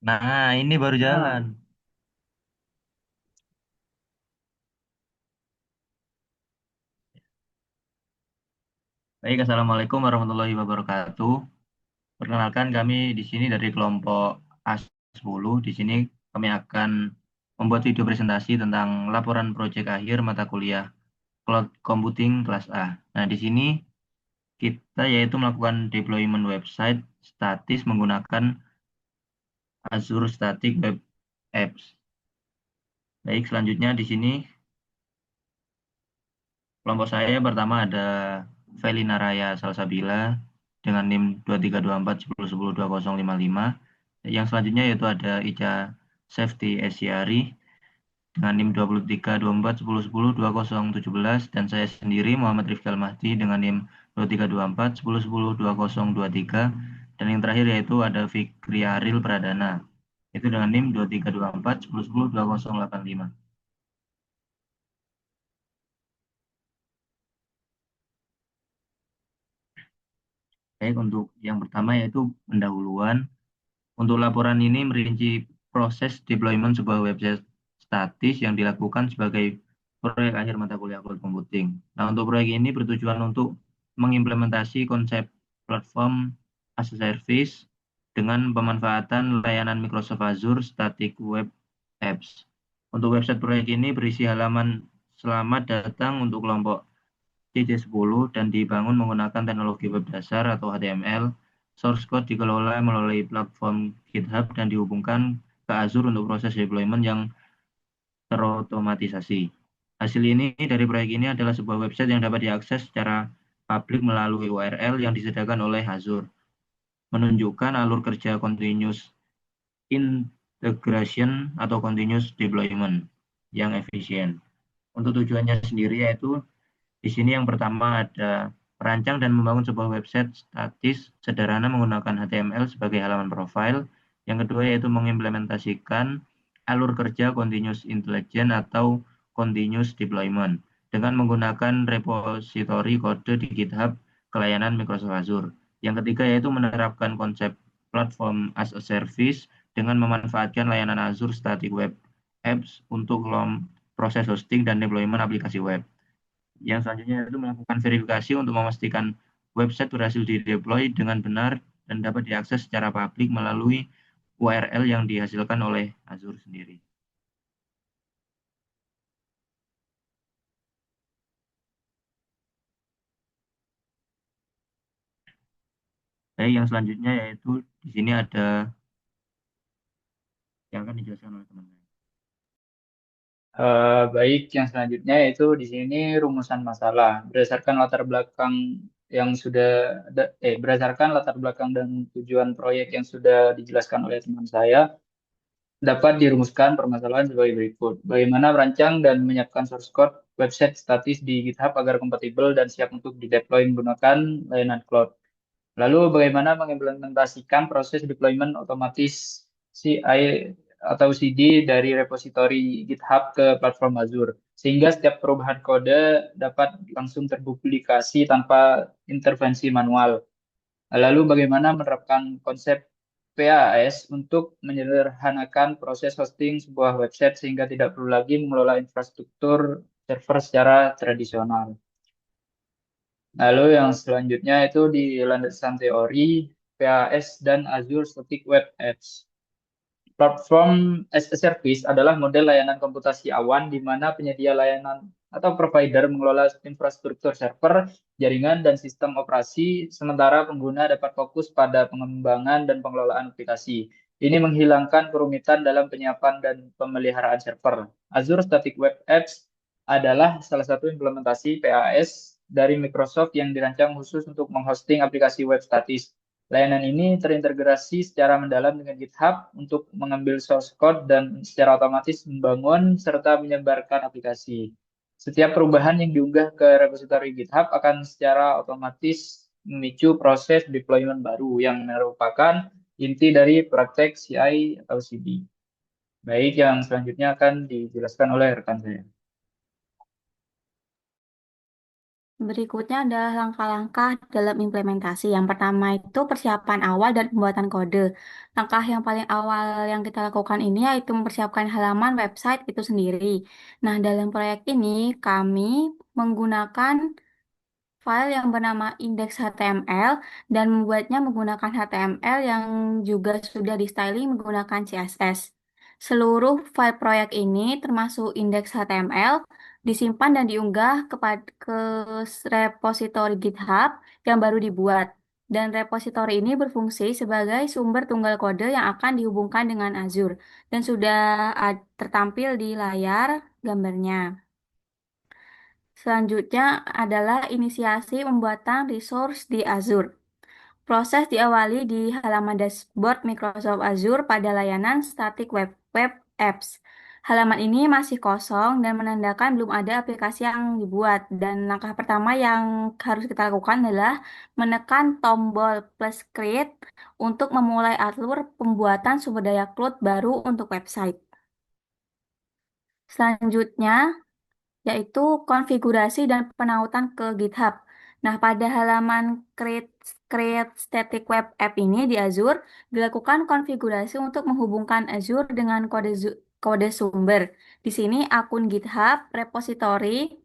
Nah, ini baru Ah, jalan. Baik, Assalamualaikum warahmatullahi wabarakatuh. Perkenalkan kami di sini dari kelompok A10. Di sini kami akan membuat video presentasi tentang laporan proyek akhir mata kuliah Cloud Computing kelas A. Nah, di sini kita yaitu melakukan deployment website statis menggunakan Azure Static Web Apps. Baik, selanjutnya di sini kelompok saya pertama ada Felina Raya Salsabila dengan NIM 232410102055. Yang selanjutnya yaitu ada Ica Safety Esiari dengan NIM 232410102017 dan saya sendiri Muhammad Rifkal Mahdi dengan NIM 232410102023 dan yang terakhir yaitu ada Fikri Aril Pradana itu dengan NIM 232410102085. Baik, untuk yang pertama yaitu pendahuluan. Untuk laporan ini merinci proses deployment sebuah website statis yang dilakukan sebagai proyek akhir mata kuliah cloud computing. Nah, untuk proyek ini bertujuan untuk mengimplementasi konsep platform as a service dengan pemanfaatan layanan Microsoft Azure Static Web Apps. Untuk website proyek ini berisi halaman selamat datang untuk kelompok CC10 dan dibangun menggunakan teknologi web dasar atau HTML. Source code dikelola melalui platform GitHub dan dihubungkan ke Azure untuk proses deployment yang terotomatisasi. Hasil ini dari proyek ini adalah sebuah website yang dapat diakses secara publik melalui URL yang disediakan oleh Azure, menunjukkan alur kerja continuous integration atau continuous deployment yang efisien. Untuk tujuannya sendiri yaitu di sini yang pertama ada merancang dan membangun sebuah website statis sederhana menggunakan HTML sebagai halaman profil. Yang kedua yaitu mengimplementasikan alur kerja continuous intelligence atau continuous deployment dengan menggunakan repositori kode di GitHub ke layanan Microsoft Azure. Yang ketiga yaitu menerapkan konsep platform as a service dengan memanfaatkan layanan Azure Static Web Apps untuk proses hosting dan deployment aplikasi web. Yang selanjutnya itu melakukan verifikasi untuk memastikan website berhasil dideploy dengan benar dan dapat diakses secara publik melalui URL yang dihasilkan oleh Azure sendiri. Baik, yang selanjutnya yaitu di sini ada yang akan dijelaskan oleh teman saya. baik, yang selanjutnya yaitu di sini rumusan masalah berdasarkan latar belakang yang sudah berdasarkan latar belakang dan tujuan proyek yang sudah dijelaskan oleh teman saya dapat dirumuskan permasalahan sebagai berikut. Bagaimana merancang dan menyiapkan source code website statis di GitHub agar kompatibel dan siap untuk dideploy menggunakan layanan cloud. Lalu bagaimana mengimplementasikan proses deployment otomatis CI atau CD dari repositori GitHub ke platform Azure, sehingga setiap perubahan kode dapat langsung terpublikasi tanpa intervensi manual. Lalu bagaimana menerapkan konsep PaaS untuk menyederhanakan proses hosting sebuah website sehingga tidak perlu lagi mengelola infrastruktur server secara tradisional. Lalu yang selanjutnya itu di landasan teori PaaS dan Azure Static Web Apps. Platform as a Service adalah model layanan komputasi awan di mana penyedia layanan atau provider mengelola infrastruktur server, jaringan, dan sistem operasi, sementara pengguna dapat fokus pada pengembangan dan pengelolaan aplikasi. Ini menghilangkan kerumitan dalam penyiapan dan pemeliharaan server. Azure Static Web Apps adalah salah satu implementasi PaaS dari Microsoft yang dirancang khusus untuk menghosting aplikasi web statis. Layanan ini terintegrasi secara mendalam dengan GitHub untuk mengambil source code dan secara otomatis membangun serta menyebarkan aplikasi. Setiap perubahan yang diunggah ke repository GitHub akan secara otomatis memicu proses deployment baru yang merupakan inti dari praktek CI atau CD. Baik, yang selanjutnya akan dijelaskan oleh rekan saya. Berikutnya adalah langkah-langkah dalam implementasi. Yang pertama itu persiapan awal dan pembuatan kode. Langkah yang paling awal yang kita lakukan ini yaitu mempersiapkan halaman website itu sendiri. Nah, dalam proyek ini kami menggunakan file yang bernama index.html dan membuatnya menggunakan HTML yang juga sudah di styling menggunakan CSS. Seluruh file proyek ini termasuk index.html disimpan dan diunggah ke repositori GitHub yang baru dibuat. Dan repositori ini berfungsi sebagai sumber tunggal kode yang akan dihubungkan dengan Azure dan sudah tertampil di layar gambarnya. Selanjutnya adalah inisiasi pembuatan resource di Azure. Proses diawali di halaman dashboard Microsoft Azure pada layanan static web apps. Halaman ini masih kosong dan menandakan belum ada aplikasi yang dibuat. Dan langkah pertama yang harus kita lakukan adalah menekan tombol plus create untuk memulai alur pembuatan sumber daya cloud baru untuk website. Selanjutnya, yaitu konfigurasi dan penautan ke GitHub. Nah, pada halaman create static web app ini di Azure, dilakukan konfigurasi untuk menghubungkan Azure dengan kode sumber. Di sini akun GitHub, repository,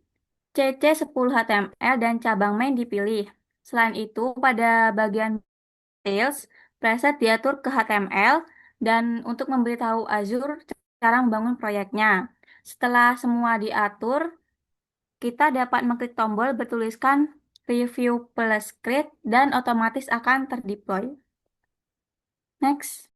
cc10html, dan cabang main dipilih. Selain itu, pada bagian details, preset diatur ke HTML dan untuk memberitahu Azure cara membangun proyeknya. Setelah semua diatur, kita dapat mengklik tombol bertuliskan Review plus Create dan otomatis akan terdeploy. Next.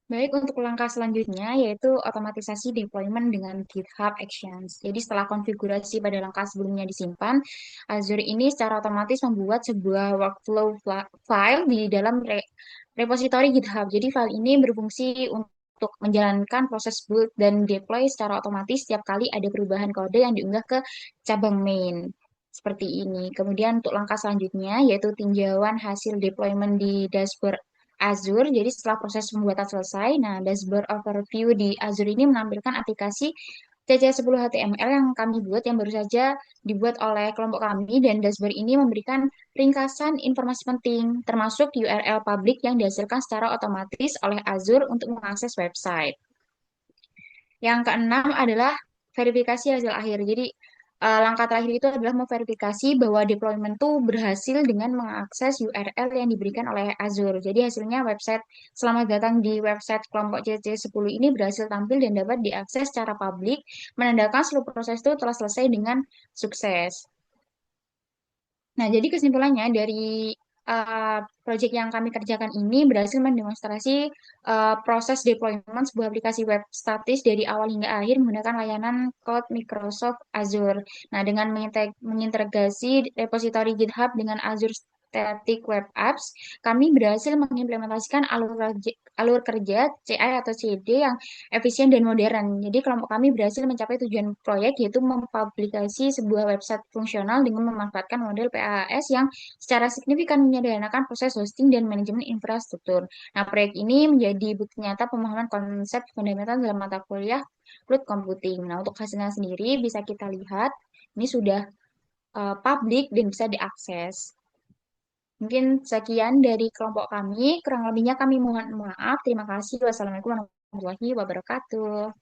Baik, untuk langkah selanjutnya yaitu otomatisasi deployment dengan GitHub Actions. Jadi setelah konfigurasi pada langkah sebelumnya disimpan, Azure ini secara otomatis membuat sebuah workflow file di dalam repository GitHub. Jadi file ini berfungsi untuk menjalankan proses build dan deploy secara otomatis setiap kali ada perubahan kode yang diunggah ke cabang main. Seperti ini. Kemudian untuk langkah selanjutnya yaitu tinjauan hasil deployment di dashboard Azure. Jadi setelah proses pembuatan selesai, nah dashboard overview di Azure ini menampilkan aplikasi CC10 HTML yang kami buat yang baru saja dibuat oleh kelompok kami dan dashboard ini memberikan ringkasan informasi penting termasuk URL publik yang dihasilkan secara otomatis oleh Azure untuk mengakses website. Yang keenam adalah verifikasi hasil akhir. Jadi langkah terakhir itu adalah memverifikasi bahwa deployment itu berhasil dengan mengakses URL yang diberikan oleh Azure. Jadi hasilnya website selamat datang di website kelompok CC10 ini berhasil tampil dan dapat diakses secara publik, menandakan seluruh proses itu telah selesai dengan sukses. Nah, jadi kesimpulannya dari proyek yang kami kerjakan ini berhasil mendemonstrasi proses deployment sebuah aplikasi web statis dari awal hingga akhir menggunakan layanan cloud Microsoft Azure. Nah, dengan mengintegrasi repository GitHub dengan Azure Static Web Apps, kami berhasil mengimplementasikan alur kerja CI atau CD yang efisien dan modern. Jadi kelompok kami berhasil mencapai tujuan proyek yaitu mempublikasi sebuah website fungsional dengan memanfaatkan model PaaS yang secara signifikan menyederhanakan proses hosting dan manajemen infrastruktur. Nah, proyek ini menjadi bukti nyata pemahaman konsep fundamental dalam mata kuliah cloud computing. Nah, untuk hasilnya sendiri bisa kita lihat ini sudah publik dan bisa diakses. Mungkin sekian dari kelompok kami. Kurang lebihnya kami mohon maaf. Terima kasih. Wassalamualaikum warahmatullahi wabarakatuh.